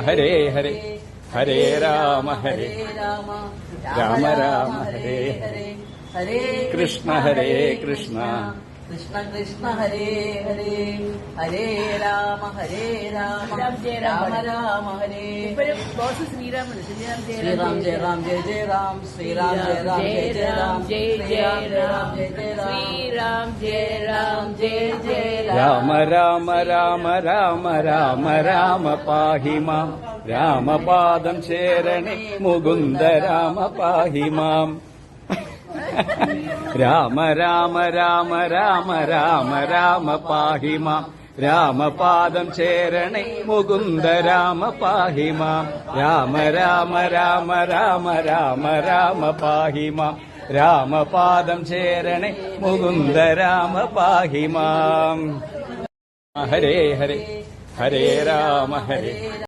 ഹരേ ഹരേ ഹരേ രാമ ഹരേ രാമ രാമ ഹരേ ഹരേ ഹരേ കൃഷ്ണ ഹരേ കൃഷ്ണ കൃഷ്ണ കൃഷ്ണ ഹരേ ഹരേ ഹരേ രാമ രാമ രാമ ഹരേ ശ്രീറാം ശ്രീറാം ജയ രാം ജയ ജയ രാം ശ്രീറാം ജയ രാം ജയ ജയ രാം ജയ ജയ രാം ശ്രീറാം ജയ രാം ജയ ജയ രാമ രാമ രാമ രാമ രാമ രാമ പാഹി മാം രാമപാദം ചേരണേ മുകുന്ദ രാമ പാഹി മാം രാമ രാമ രാമ രാമ രാമ രാമ പാഹി മാം രാമപാദം ചേരണേ മുകുന്ദ രാമ പാഹി മാം രാമ രാമ രാമ രാമ രാമ രാമ പാഹി മാം രാമപാദം ചേരണേ മുകുന്ദ രാമ പാഹി മാം ഹരേ ഹരേ ഹരേ രാമ ഹരേ